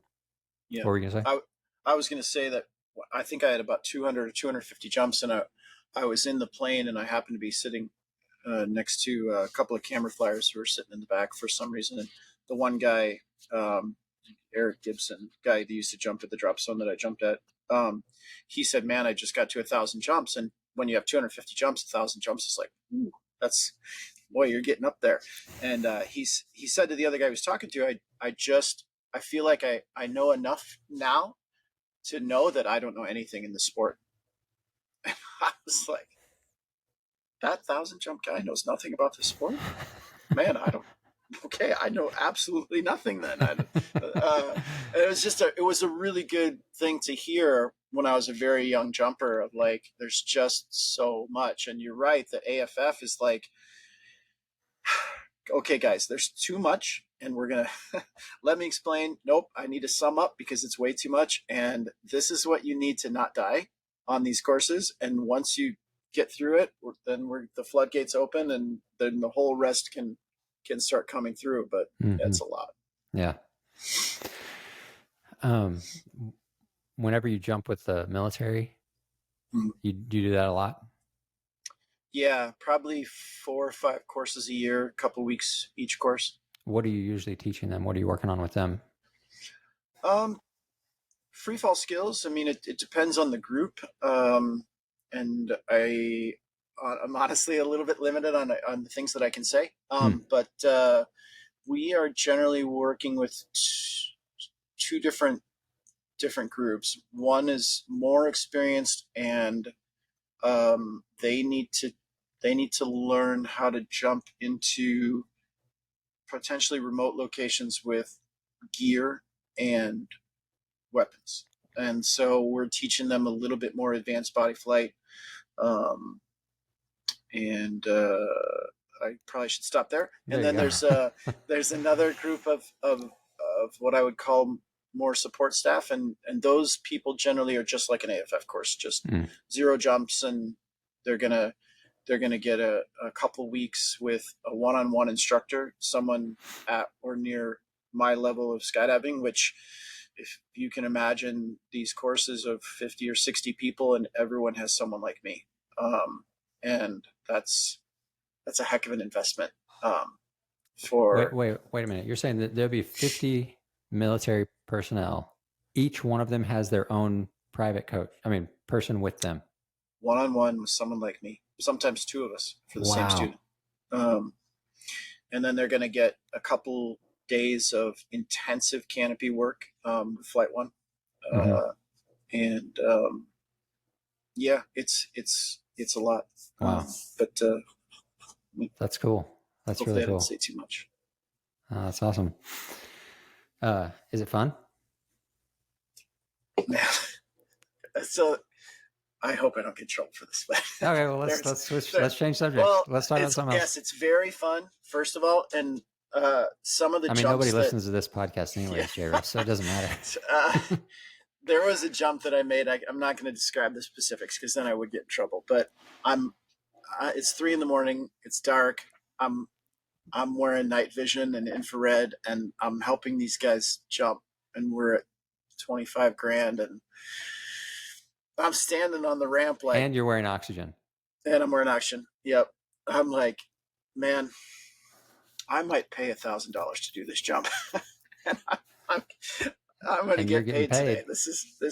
Yeah. What were you going to say? I was going to say that I think I had about 200 or 250 jumps, and I was in the plane, and I happened to be sitting next to a couple of camera flyers who were sitting in the back for some reason. And the one guy, Eric Gibson, guy that used to jump at the drop zone that I jumped at, he said, man, I just got to 1,000 jumps. And when you have 250 jumps, 1,000 jumps is like, ooh, that's, boy, you're getting up there. And he said to the other guy he was talking to, I feel like I know enough now to know that I don't know anything in the sport. And I was like, that 1,000 jump guy knows nothing about the sport? Man, I know absolutely nothing then. It was a really good thing to hear when I was a very young jumper of like, there's just so much. And you're right, the AFF is like, okay, guys, there's too much, and we're going to let me explain. Nope, I need to sum up because it's way too much. And this is what you need to not die on these courses. And once you get through it, then the floodgates open, and then the whole rest can start coming through. But it's a lot. Yeah. Whenever you jump with the military, you do that a lot? Yeah, probably 4 or 5 courses a year, a couple weeks each course. What are you usually teaching them? What are you working on with them? Free fall skills. I mean, it depends on the group. And I'm honestly a little bit limited on the things that I can say. But we are generally working with two different groups. One is more experienced, and they need to learn how to jump into potentially remote locations with gear and weapons. And so we're teaching them a little bit more advanced body flight. And I probably should stop there. And then there's another group of what I would call more support staff, and those people generally are just like an AFF course, just 0 jumps, and they're gonna get a couple weeks with a one-on-one instructor, someone at or near my level of skydiving, which, if you can imagine these courses of 50 or 60 people, and everyone has someone like me. And that's a heck of an investment. Wait a minute. You're saying that there'll be 50 military personnel. Each one of them has their own private coach. I mean, person with them. One-on-one with someone like me. Sometimes 2 of us for the same student. And then they're going to get a couple days of intensive Canopy work with Flight One. And yeah, it's a lot. Wow. But that's cool. That's really cool. I didn't say too much. That's awesome. Is it fun? Man. So I hope I don't get in trouble for this. Okay, well let's switch. Let's change subjects. Well, let's talk about something else. Yes, it's very fun. First of all, and some of the jumps. Nobody listens to this podcast anyway, JRuss, so it doesn't matter. There was a jump that I made. I'm not going to describe the specifics because then I would get in trouble. But it's 3 a.m. It's dark. I'm wearing night vision and infrared, and I'm helping these guys jump. And we're at 25 grand, and I'm standing on the ramp like, and you're wearing oxygen. and I'm wearing oxygen. Yep. I'm like, man, I might pay $1,000 to do this jump. And I'm, I'm going to And you're get getting paid today. paid. This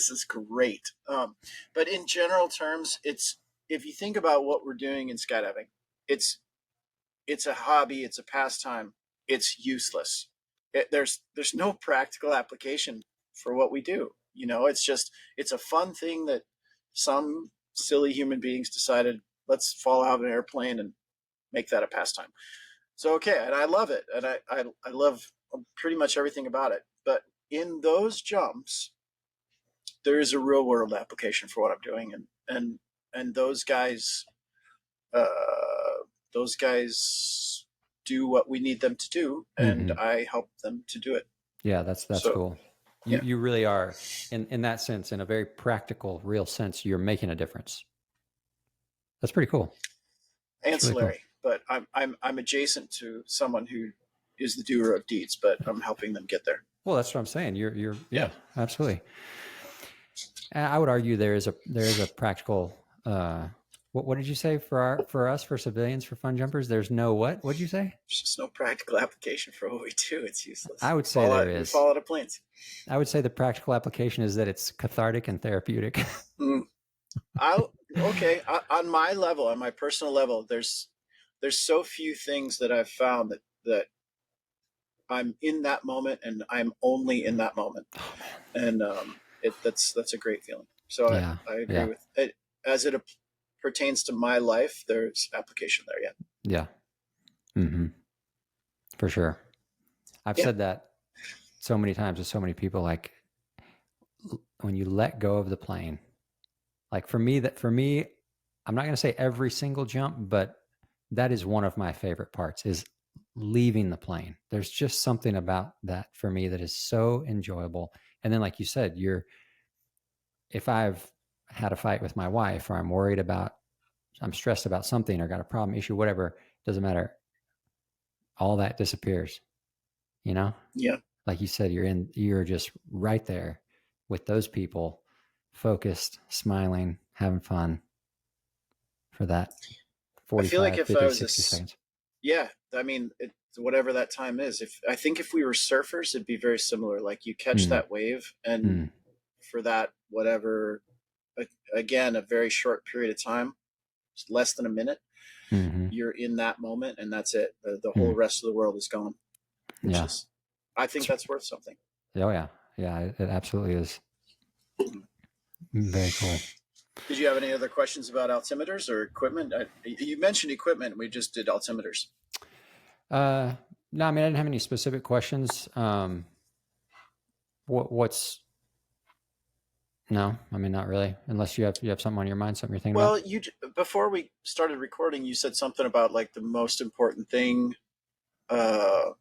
is great. But in general terms, if you think about what we're doing in skydiving, it's a hobby, it's a pastime, it's useless. There's no practical application for what we do. You know, it's a fun thing that some silly human beings decided, let's fall out of an airplane and make that a pastime. So okay, and I love it, and I love pretty much everything about it. But in those jumps, there is a real world application for what I'm doing, and uh, those guys do what we need them to do, and I help them to do it. Yeah, that's So, cool. yeah. You really are, in that sense, in a very practical, real sense, you're making a difference. That's pretty cool. Ancillary, really cool. But I'm adjacent to someone who is the doer of deeds, but I'm helping them get there. Well, that's what I'm saying. You're yeah, absolutely. I would argue there is a practical. What did you say for us, for civilians, for fun jumpers? There's no what? What did you say? There's just no practical application for what we do. It's useless. I would say there is. We fall out of planes. I would say the practical application is that it's cathartic and therapeutic. Okay. On my level, on my personal level, there's so few things that I've found that I'm in that moment, and I'm only in that moment, and that's a great feeling. So yeah, I agree with it. As it pertains to my life, there's application there. Yeah. Mm-hmm. For sure. I've said that so many times with so many people. Like, when you let go of the plane, like for me, I'm not going to say every single jump, but that is one of my favorite parts, is leaving the plane. There's just something about that for me that is so enjoyable. And then, like you said, if I've had a fight with my wife, or I'm stressed about something, or got a problem, issue, whatever, doesn't matter. All that disappears, you know? Yeah. Like you said, you're just right there with those people, focused, smiling, having fun for that 45, I feel like if 50, I was 60 seconds. Yeah. I mean, whatever that time is. I think if we were surfers, it'd be very similar. Like, you catch that wave, and for that, whatever, again, a very short period of time, less than a minute, you're in that moment, and that's it. The whole rest of the world is gone. I think that's worth something. Oh yeah. Yeah, it absolutely is. Very cool. Did you have any other questions about altimeters or equipment? You mentioned equipment. We just did altimeters. No, I mean, I didn't have any specific questions. What's no, I mean, not really, unless you have something on your mind, something you're thinking about. Well, before we started recording, you said something about like the most important thing, but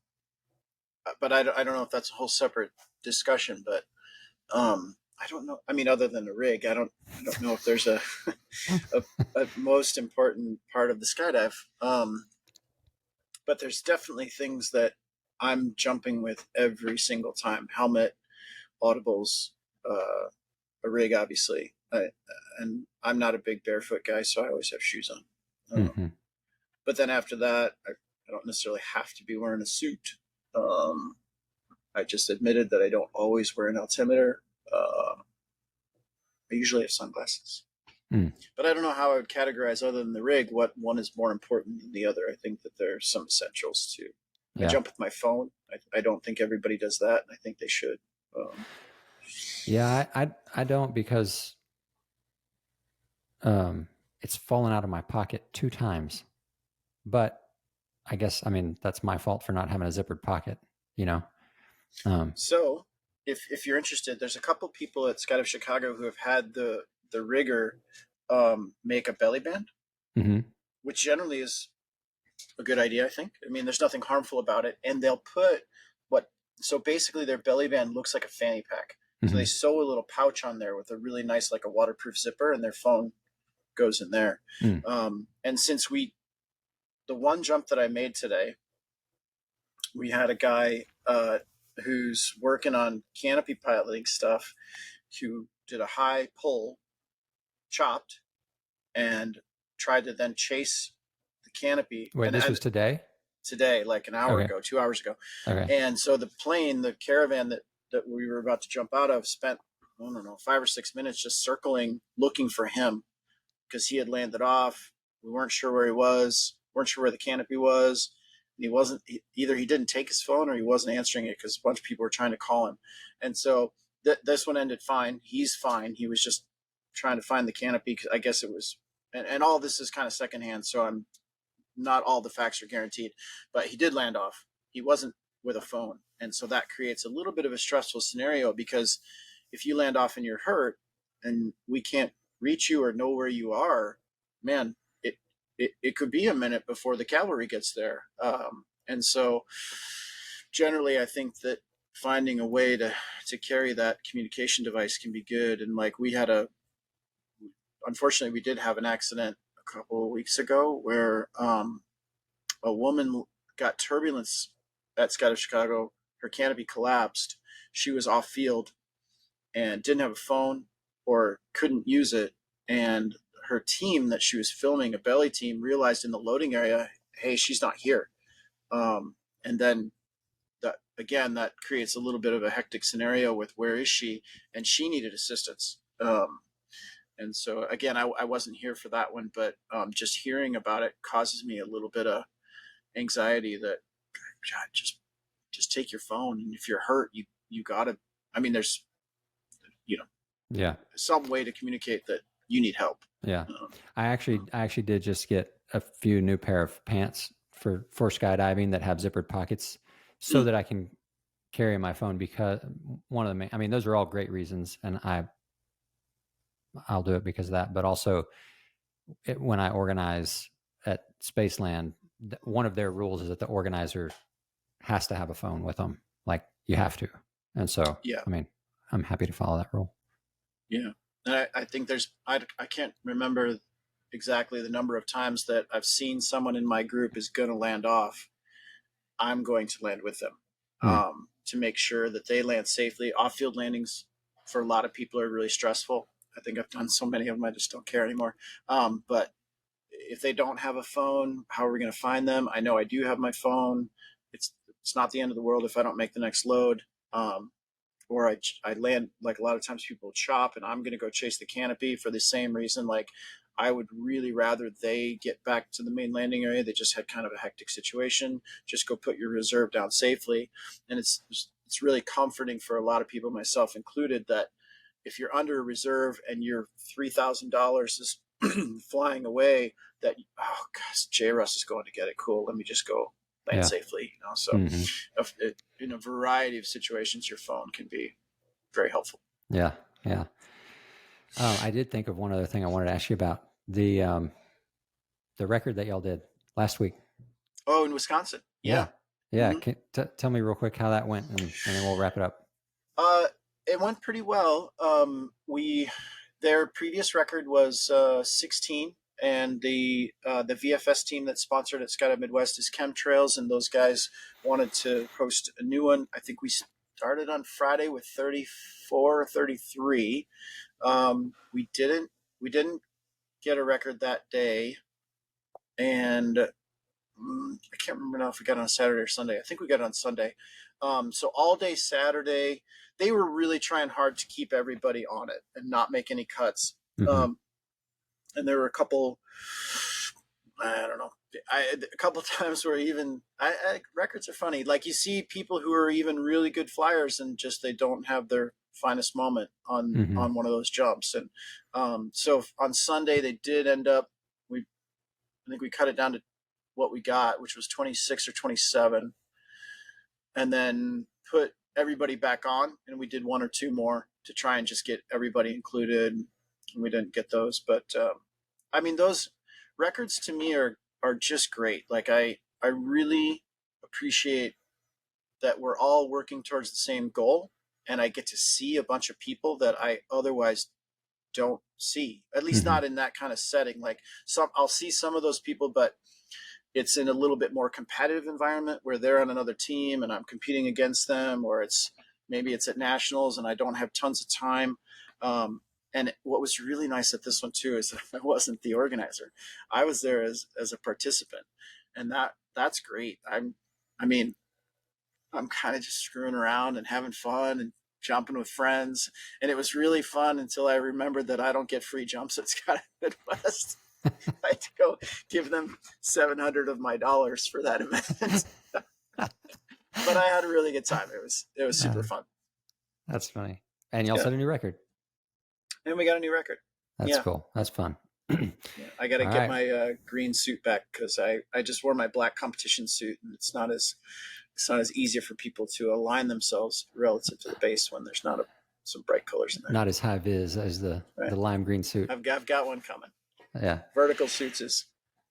I don't know if that's a whole separate discussion, but I don't know. I mean, other than the rig, I don't know if there's a most important part of the skydive. But there's definitely things that I'm jumping with every single time: helmet, audibles, a rig, obviously. And I'm not a big barefoot guy, so I always have shoes on. But then after that, I don't necessarily have to be wearing a suit. I just admitted that I don't always wear an altimeter. I usually have sunglasses. But I don't know how I would categorize, other than the rig, what one is more important than the other. I think that there are some essentials too. I jump with my phone. I don't think everybody does that, and I think they should. Yeah, I don't, because it's fallen out of my pocket 2 times. But I guess, I mean, that's my fault for not having a zippered pocket, you know? So if you're interested, there's a couple people at Skydive Chicago who have had the rigger make a belly band, which generally is a good idea, I think. I mean, there's nothing harmful about it. And they'll put so basically their belly band looks like a fanny pack. So they sew a little pouch on there with a really nice, like a waterproof zipper, and their phone goes in there. And since the one jump that I made today, we had a guy who's working on canopy piloting stuff, who did a high pull chopped and tried to then chase the canopy. Wait, And this was today? today, like an hour Okay. ago, 2 hours ago. Okay. And so the caravan that we were about to jump out of spent, I don't know, 5 or 6 minutes just circling, looking for him because he had landed off. We weren't sure where he was, weren't sure where the canopy was. And he wasn't, either he didn't take his phone or he wasn't answering it because a bunch of people were trying to call him. And so this one ended fine. He's fine. He was just trying to find the canopy. I guess it was, and all this is kind of secondhand. So I'm not all the facts are guaranteed, but he did land off. He wasn't with a phone. And so that creates a little bit of a stressful scenario because if you land off and you're hurt and we can't reach you or know where you are, man, it could be a minute before the cavalry gets there. And so generally I think that finding a way to carry that communication device can be good. And like unfortunately we did have an accident a couple of weeks ago where a woman got turbulence at Scott of Chicago. Her canopy collapsed. She was off field and didn't have a phone or couldn't use it. And her team that she was filming, a belly team, realized in the loading area, hey, she's not here. And then that creates a little bit of a hectic scenario with where is she? And she needed assistance. And so again, I wasn't here for that one, but just hearing about it causes me a little bit of anxiety that God, just take your phone. And if you're hurt, you gotta, I mean, there's, some way to communicate that you need help. Yeah. I actually did just get a few new pair of pants for skydiving that have zippered pockets so that I can carry my phone, because one of the main, I mean, those are all great reasons and I'll do it because of that. But also when I organize at Spaceland, one of their rules is that the organizer has to have a phone with them. Like you have to. And so, yeah, I mean, I'm happy to follow that rule. Yeah. And I think I can't remember exactly the number of times that I've seen someone in my group is going to land off. I'm going to land with them to make sure that they land safely. Off-field landings for a lot of people are really stressful. I think I've done so many of them, I just don't care anymore. But if they don't have a phone, how are we going to find them? I know I do have my phone. It's not the end of the world if I don't make the next load. Or I land, like a lot of times people chop and I'm going to go chase the canopy for the same reason. Like I would really rather they get back to the main landing area. They just had kind of a hectic situation. Just go put your reserve down safely. And it's really comforting for a lot of people, myself included, that if you're under a reserve and your $3,000 is flying away, that, oh gosh, JRuss is going to get it. Cool. Let me just go land safely. So in a variety of situations, your phone can be very helpful. Yeah. Yeah. I did think of one other thing I wanted to ask you about the record that y'all did last week. Oh, in Wisconsin. Yeah. Mm-hmm. Tell me real quick how that went and then we'll wrap it up. It went pretty well. Their previous record was 16. And the VFS team that sponsored at Skydive Midwest is Chemtrails, and those guys wanted to host a new one. I think we started on Friday with 34 or 33. We didn't get a record that day, and I can't remember now if we got it on Saturday or Sunday. I think we got it on Sunday. So all day Saturday, they were really trying hard to keep everybody on it and not make any cuts. Mm-hmm. And there were a couple, I don't know, a couple times where even records are funny. Like you see people who are even really good flyers and just they don't have their finest moment on one of those jumps. And so on Sunday they did end up. I think we cut it down to what we got, which was 26 or 27, and then put everybody back on. And we did one or two more to try and just get everybody included. And we didn't get those, but I mean, those records to me are just great. Like I really appreciate that we're all working towards the same goal, and I get to see a bunch of people that I otherwise don't see, at least not in that kind of setting. Like I'll see some of those people, but it's in a little bit more competitive environment where they're on another team and I'm competing against them, or maybe it's at nationals and I don't have tons of time. And what was really nice at this one too is that I wasn't the organizer. I was there as a participant, and that's great. I mean, I'm kind of just screwing around and having fun and jumping with friends, and it was really fun until I remembered that I don't get free jumps at Sky Midwest. I had to go give them $700 of my dollars for that event. But I had a really good time. It was super fun. That's funny. And you also had a new record. And we got a new record. That's cool. That's fun. I got to get my green suit back because I just wore my black competition suit, and it's not as easy for people to align themselves relative to the base when there's not some bright colors in there. Not as high vis as the lime green suit. I've got one coming. Yeah. Vertical suits is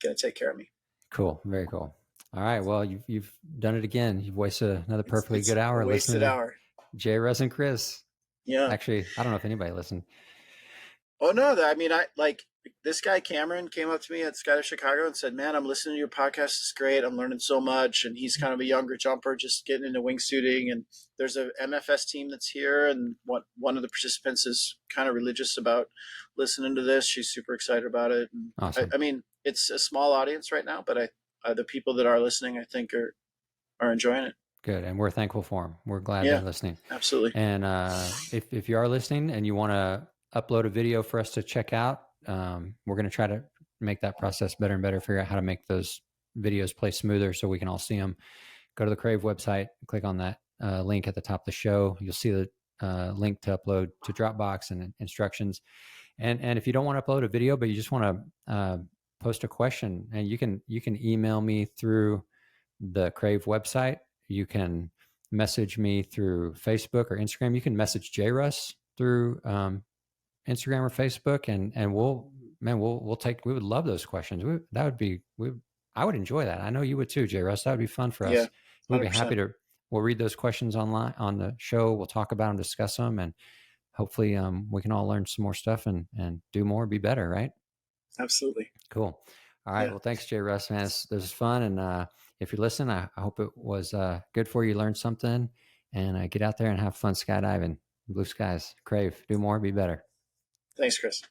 going to take care of me. Cool. Very cool. All right. Well, you've done it again. You've wasted another perfectly good hour. Wasted hour. JRuss and Chris. Yeah. Actually, I don't know if anybody listened. Oh no! I mean, this guy Cameron came up to me at Skydive Chicago and said, "Man, I'm listening to your podcast. It's great. I'm learning so much." And he's kind of a younger jumper, just getting into wingsuiting. And there's a MFS team that's here, and one of the participants is kind of religious about listening to this. She's super excited about it. And awesome. I mean, it's a small audience right now, but the people that are listening, I think, are enjoying it. Good, and we're thankful for them. We're glad they're listening. Absolutely. And if you are listening and you want to upload a video for us to check out, we're going to try to make that process better and better, figure out how to make those videos play smoother so we can all see them. Go to the Crave website, click on that link at the top of the show. You'll see the link to upload to Dropbox and instructions. And if you don't want to upload a video, but you just want to post a question, and you can email me through the Crave website. You can message me through Facebook or Instagram. You can message JRuss through Instagram or Facebook, and we'll take. We would love those questions. I would enjoy that. I know you would too, JRuss. That would be fun for us. Yeah, we'd be happy to. We'll read those questions online on the show. We'll talk about them, discuss them, and hopefully we can all learn some more stuff and do more, be better, right? Absolutely. Cool. All right. Yeah. Well, thanks, JRuss, man. This was fun. And if you're listening, I hope it was good for you. Learn something, and get out there and have fun skydiving. Blue skies. Crave. Do more, be better. Thanks, Chris.